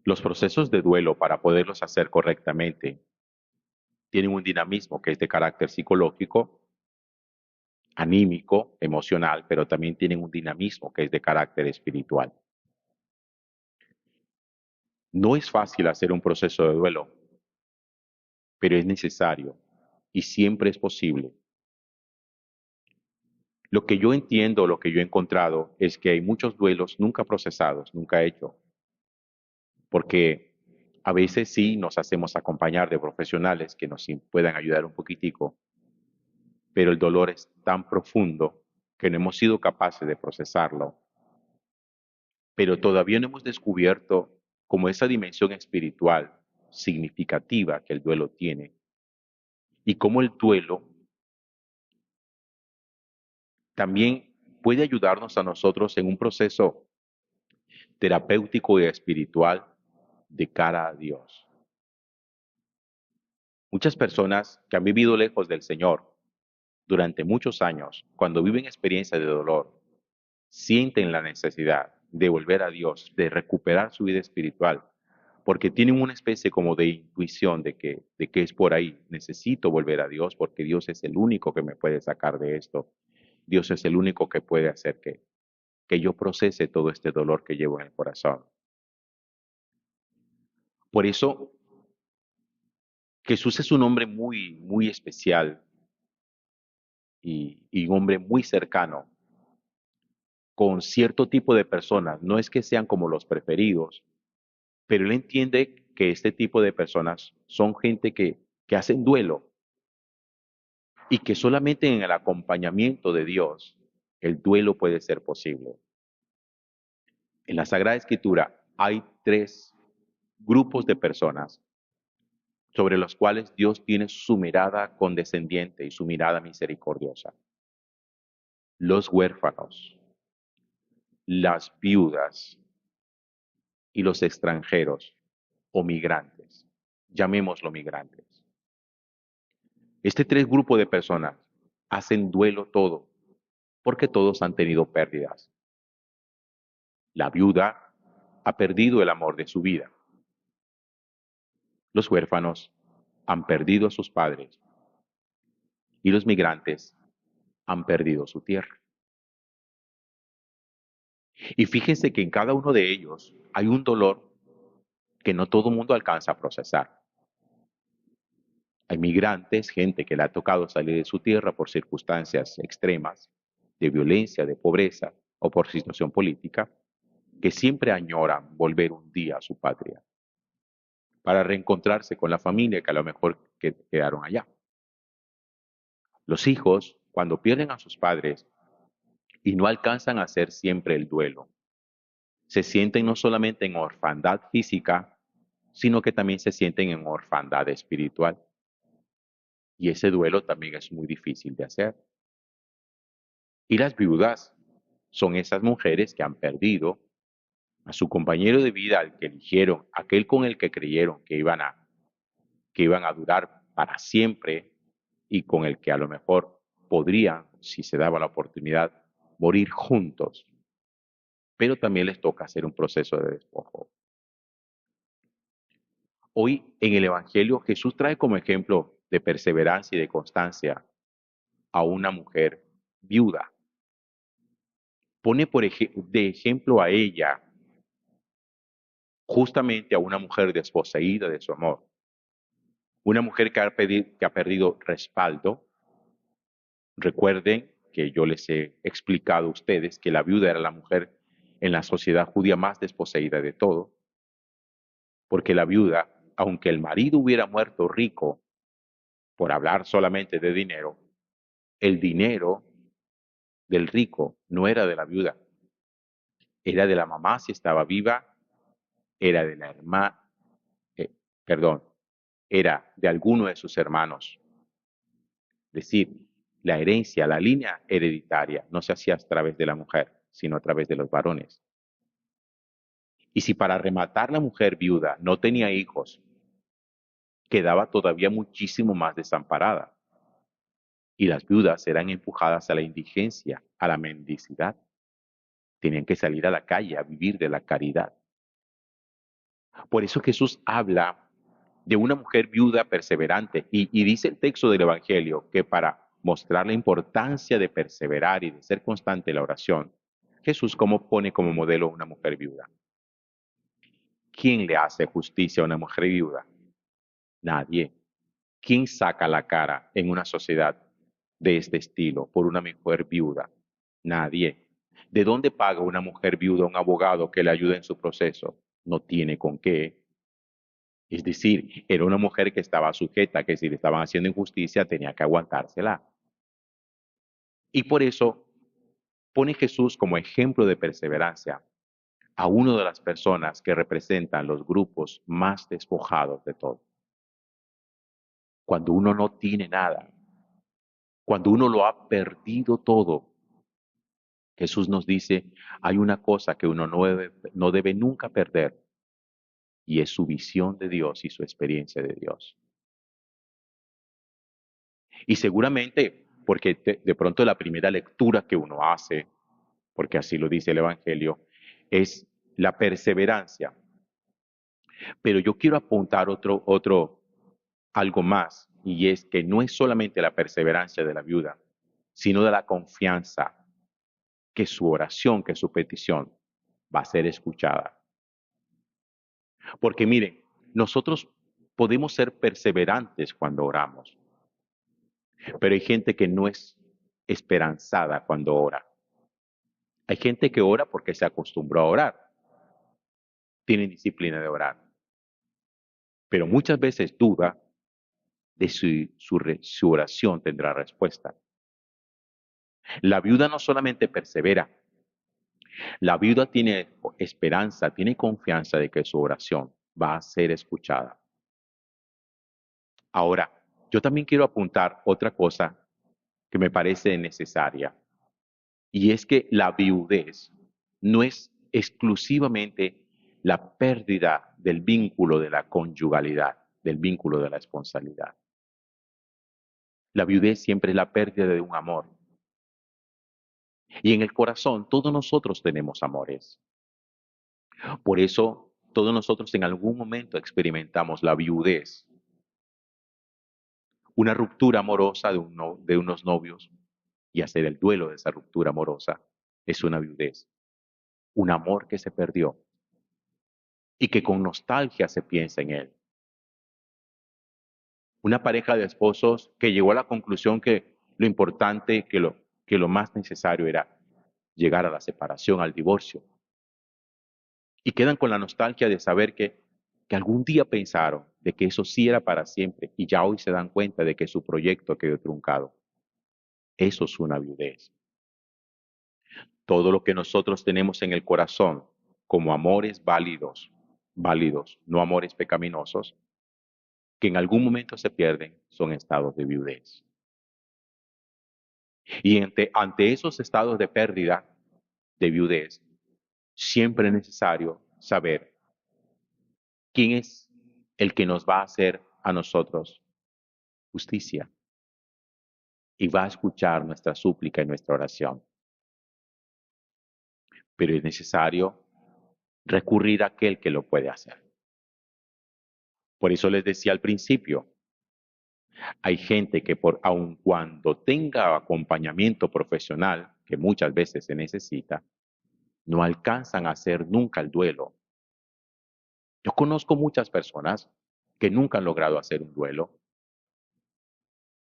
Los procesos de duelo, para poderlos hacer correctamente, tienen un dinamismo que es de carácter psicológico, anímico, emocional, pero también tienen un dinamismo que es de carácter espiritual. No es fácil hacer un proceso de duelo, pero es necesario y siempre es posible. Lo que yo entiendo, lo que yo he encontrado, es que hay muchos duelos nunca procesados, nunca hechos, porque a veces sí nos hacemos acompañar de profesionales que nos puedan ayudar un poquitico, pero el dolor es tan profundo que no hemos sido capaces de procesarlo, pero todavía no hemos descubierto como esa dimensión espiritual significativa que el duelo tiene y cómo el duelo también puede ayudarnos a nosotros en un proceso terapéutico y espiritual de cara a Dios. Muchas personas que han vivido lejos del Señor durante muchos años, cuando viven experiencias de dolor, sienten la necesidad de volver a Dios, de recuperar su vida espiritual, porque tienen una especie como de intuición de que es por ahí. Necesito volver a Dios porque Dios es el único que me puede sacar de esto. Dios es el único que puede hacer que yo procese todo este dolor que llevo en el corazón. Por eso Jesús es un hombre muy, muy especial y un hombre muy cercano con cierto tipo de personas. No es que sean como los preferidos, pero él entiende que este tipo de personas son gente que hacen duelo y que solamente en el acompañamiento de Dios el duelo puede ser posible. En la Sagrada Escritura hay tres grupos de personas sobre los cuales Dios tiene su mirada condescendiente y su mirada misericordiosa. Los huérfanos, las viudas y los extranjeros o migrantes. Llamémoslo migrantes. Este tres grupos de personas hacen duelo todo, porque todos han tenido pérdidas. La viuda ha perdido el amor de su vida. Los huérfanos han perdido a sus padres y los migrantes han perdido su tierra. Y fíjense que en cada uno de ellos hay un dolor que no todo el mundo alcanza a procesar. Hay migrantes, gente que le ha tocado salir de su tierra por circunstancias extremas, de violencia, de pobreza o por situación política, que siempre añoran volver un día a su patria para reencontrarse con la familia que a lo mejor quedaron allá. Los hijos, cuando pierden a sus padres y no alcanzan a hacer siempre el duelo, se sienten no solamente en orfandad física, sino que también se sienten en orfandad espiritual. Y ese duelo también es muy difícil de hacer. Y las viudas son esas mujeres que han perdido a su compañero de vida, al que eligieron, aquel con el que creyeron que iban a durar para siempre y con el que a lo mejor podrían, si se daba la oportunidad, morir juntos. Pero también les toca hacer un proceso de despojo. Hoy en el Evangelio Jesús trae como ejemplo de perseverancia y de constancia a una mujer viuda. Pone de ejemplo a ella, justamente a una mujer desposeída de su amor. Una mujer que ha perdido respaldo. Recuerden que yo les he explicado a ustedes que la viuda era la mujer en la sociedad judía más desposeída de todo, porque la viuda, aunque el marido hubiera muerto rico, por hablar solamente de dinero, el dinero del rico no era de la viuda, era de la mamá si estaba viva, era de la hermana, eh, perdón, era de alguno de sus hermanos. Es decir, la herencia, la línea hereditaria, no se hacía a través de la mujer, sino a través de los varones. Y si para rematar la mujer viuda no tenía hijos, quedaba todavía muchísimo más desamparada. Y las viudas eran empujadas a la indigencia, a la mendicidad. Tenían que salir a la calle a vivir de la caridad. Por eso Jesús habla de una mujer viuda perseverante y dice el texto del Evangelio que para mostrar la importancia de perseverar y de ser constante en la oración, Jesús como pone como modelo a una mujer viuda. ¿Quién le hace justicia a una mujer viuda? Nadie. ¿Quién saca la cara en una sociedad de este estilo por una mujer viuda? Nadie. ¿De dónde paga una mujer viuda a un abogado que le ayude en su proceso? No tiene con qué. Es decir, era una mujer que estaba sujeta, que si le estaban haciendo injusticia tenía que aguantársela. Y por eso pone Jesús como ejemplo de perseverancia a una de las personas que representan los grupos más despojados de todo. Cuando uno no tiene nada, cuando uno lo ha perdido todo, Jesús nos dice, hay una cosa que uno no debe nunca perder, y es su visión de Dios y su experiencia de Dios. Y seguramente, porque de pronto la primera lectura que uno hace, porque así lo dice el Evangelio, es la perseverancia. Pero yo quiero apuntar algo más, y es que no es solamente la perseverancia de la viuda, sino de la confianza que su oración, que su petición va a ser escuchada. Porque miren, nosotros podemos ser perseverantes cuando oramos, pero hay gente que no es esperanzada cuando ora. Hay gente que ora porque se acostumbró a orar, tiene disciplina de orar, pero muchas veces duda de si su oración tendrá respuesta. La viuda no solamente persevera, la viuda tiene esperanza, tiene confianza de que su oración va a ser escuchada. Ahora, yo también quiero apuntar otra cosa que me parece necesaria, y es que la viudez no es exclusivamente la pérdida del vínculo de la conyugalidad, del vínculo de la responsabilidad. La viudez siempre es la pérdida de un amor. Y en el corazón todos nosotros tenemos amores. Por eso todos nosotros en algún momento experimentamos la viudez, una ruptura amorosa de unos novios, y hacer el duelo de esa ruptura amorosa es una viudez, un amor que se perdió y que con nostalgia se piensa en él. Una pareja de esposos que llegó a la conclusión que lo importante, que lo más necesario era llegar a la separación, al divorcio. Y quedan con la nostalgia de saber que algún día pensaron de que eso sí era para siempre y ya hoy se dan cuenta de que su proyecto quedó truncado. Eso es una viudez. Todo lo que nosotros tenemos en el corazón como amores válidos, válidos, no amores pecaminosos, que en algún momento se pierden, son estados de viudez. Y ante esos estados de pérdida, de viudez, siempre es necesario saber quién es el que nos va a hacer a nosotros justicia y va a escuchar nuestra súplica y nuestra oración. Pero es necesario recurrir a aquel que lo puede hacer. Por eso les decía al principio, hay gente que aun cuando tenga acompañamiento profesional, que muchas veces se necesita, no alcanzan a hacer nunca el duelo. Yo conozco muchas personas que nunca han logrado hacer un duelo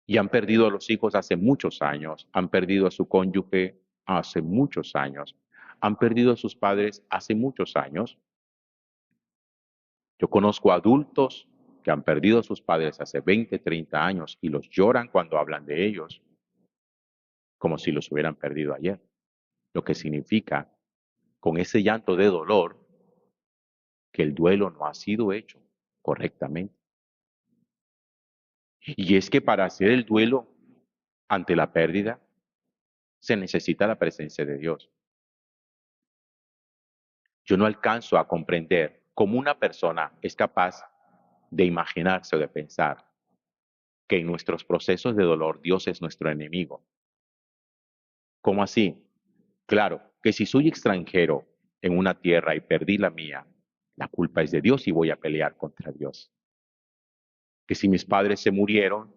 y han perdido a los hijos hace muchos años, han perdido a su cónyuge hace muchos años, han perdido a sus padres hace muchos años. Yo conozco adultos que han perdido a sus padres hace 20, 30 años y los lloran cuando hablan de ellos, como si los hubieran perdido ayer. Lo que significa, con ese llanto de dolor, que el duelo no ha sido hecho correctamente. Y es que para hacer el duelo ante la pérdida, se necesita la presencia de Dios. Yo no alcanzo a comprender cómo una persona es capaz de imaginarse o de pensar que en nuestros procesos de dolor Dios es nuestro enemigo. ¿Cómo así? Claro, que si soy extranjero en una tierra y perdí la mía, La culpa es de Dios y voy a pelear contra Dios. Que si mis padres se murieron,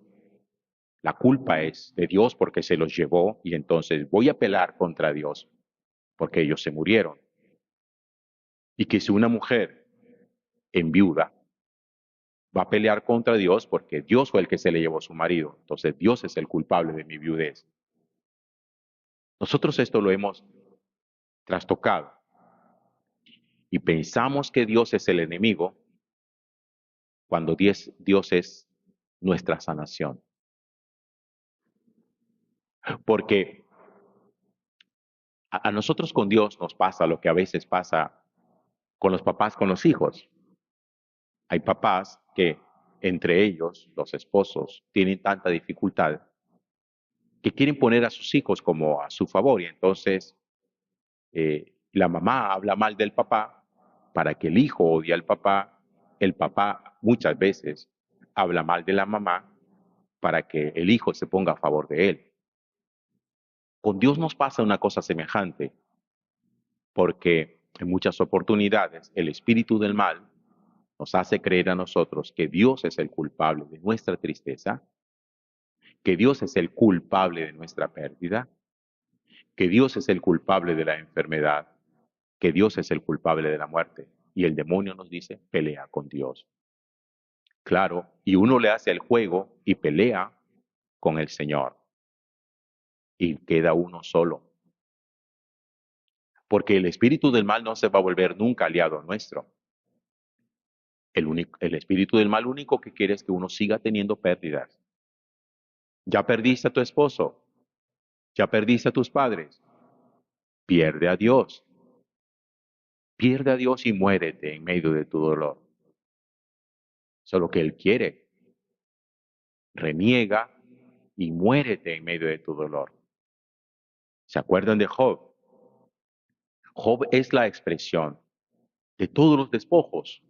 la culpa es de Dios porque se los llevó y entonces voy a pelear contra Dios porque ellos se murieron. Y que si una mujer enviuda va a pelear contra Dios porque Dios fue el que se le llevó a su marido. Entonces Dios es el culpable de mi viudez. Nosotros esto lo hemos trastocado y pensamos que Dios es el enemigo cuando Dios es nuestra sanación. Porque a nosotros con Dios nos pasa lo que a veces pasa con los papás con los hijos. Hay papás que entre ellos, los esposos, tienen tanta dificultad que quieren poner a sus hijos como a su favor y entonces la mamá habla mal del papá para que el hijo odie al papá, el papá muchas veces habla mal de la mamá para que el hijo se ponga a favor de él. Con Dios nos pasa una cosa semejante, porque en muchas oportunidades el espíritu del mal nos hace creer a nosotros que Dios es el culpable de nuestra tristeza, que Dios es el culpable de nuestra pérdida, que Dios es el culpable de la enfermedad, que Dios es el culpable de la muerte. Y el demonio nos dice, pelea con Dios. Claro, y uno le hace el juego y pelea con el Señor. Y queda uno solo. Porque el espíritu del mal no se va a volver nunca aliado nuestro. El espíritu del mal único que quiere es que uno siga teniendo pérdidas. Ya perdiste a tu esposo, ya perdiste a tus padres, pierde a Dios. Pierde a Dios y muérete en medio de tu dolor. Eso es lo que Él quiere. Reniega y muérete en medio de tu dolor. ¿Se acuerdan de Job? Job es la expresión de todos los despojos,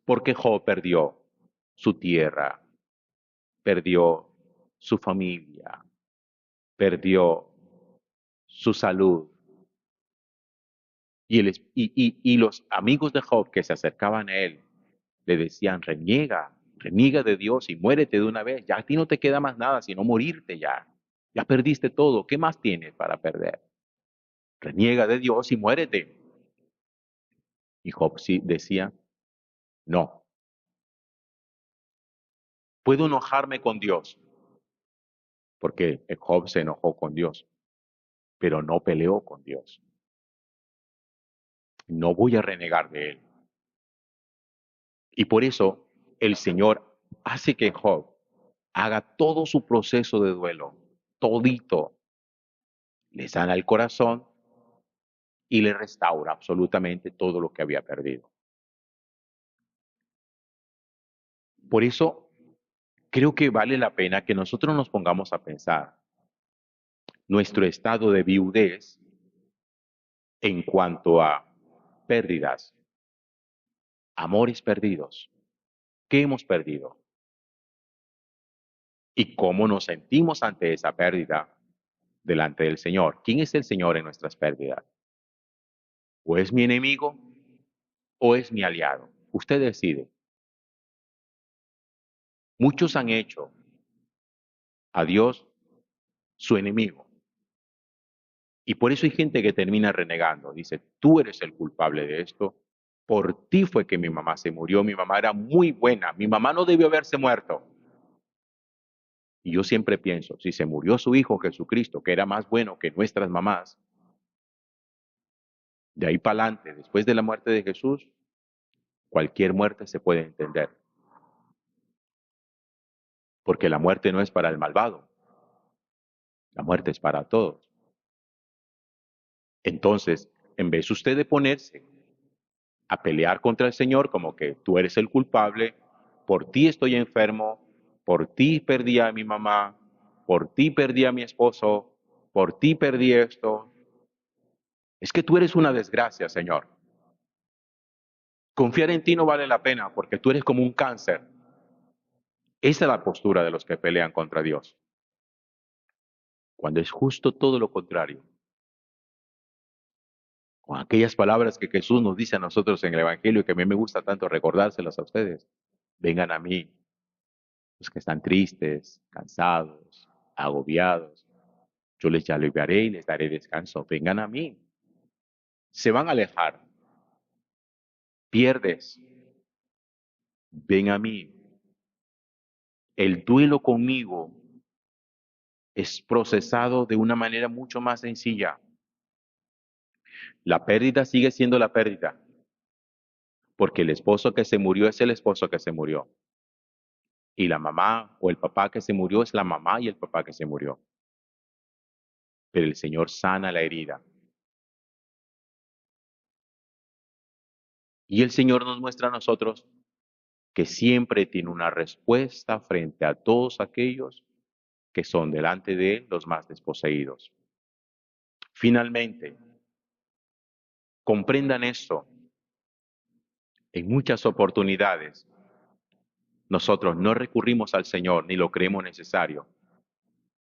porque Job perdió su tierra, perdió su familia, perdió su salud. Y los amigos de Job que se acercaban a él le decían, reniega de Dios y muérete de una vez. Ya a ti no te queda más nada sino morirte ya. Ya perdiste todo. ¿Qué más tienes para perder? Reniega de Dios y muérete. Y Job sí decía, no, puedo enojarme con Dios, porque Job se enojó con Dios, pero no peleó con Dios. No voy a renegar de él. Y por eso el Señor hace que Job haga todo su proceso de duelo, todito, le sana el corazón y le restaura absolutamente todo lo que había perdido. Por eso creo que vale la pena que nosotros nos pongamos a pensar nuestro estado de viudez en cuanto a pérdidas, amores perdidos. ¿Qué hemos perdido? ¿Y cómo nos sentimos ante esa pérdida delante del Señor? ¿Quién es el Señor en nuestras pérdidas? ¿O es mi enemigo o es mi aliado? Usted decide. Muchos han hecho a Dios su enemigo. Y por eso hay gente que termina renegando. Dice, tú eres el culpable de esto. Por ti fue que mi mamá se murió. Mi mamá era muy buena. Mi mamá no debió haberse muerto. Y yo siempre pienso, si se murió su hijo Jesucristo, que era más bueno que nuestras mamás, de ahí para adelante, después de la muerte de Jesús, cualquier muerte se puede entender. Porque la muerte no es para el malvado. La muerte es para todos. Entonces, en vez usted de ponerse a pelear contra el Señor como que tú eres el culpable, por ti estoy enfermo, por ti perdí a mi mamá, por ti perdí a mi esposo, por ti perdí esto. Es que tú eres una desgracia, Señor. Confiar en ti no vale la pena porque tú eres como un cáncer. Esa es la postura de los que pelean contra Dios. Cuando es justo todo lo contrario. Con aquellas palabras que Jesús nos dice a nosotros en el Evangelio y que a mí me gusta tanto recordárselas a ustedes. Vengan a mí, los que están tristes, cansados, agobiados. Yo les aliviaré y les daré descanso. Vengan a mí. Se van a alejar. Pierdes. Ven a mí. El duelo conmigo es procesado de una manera mucho más sencilla. La pérdida sigue siendo la pérdida, porque el esposo que se murió es el esposo que se murió. Y la mamá o el papá que se murió es la mamá y el papá que se murió. Pero el Señor sana la herida. Y el Señor nos muestra a nosotros que siempre tiene una respuesta frente a todos aquellos que son delante de Él los más desposeídos. Finalmente, comprendan esto. En muchas oportunidades, nosotros no recurrimos al Señor ni lo creemos necesario,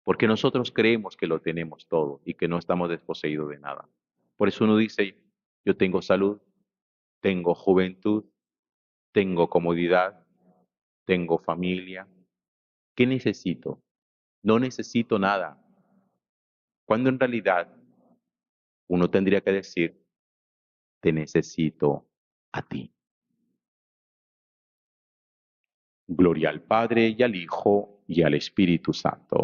porque nosotros creemos que lo tenemos todo y que no estamos desposeídos de nada. Por eso uno dice, yo tengo salud, tengo juventud, tengo comodidad, tengo familia. ¿Qué necesito? No necesito nada. Cuando en realidad uno tendría que decir, te necesito a ti. Gloria al Padre y al Hijo y al Espíritu Santo.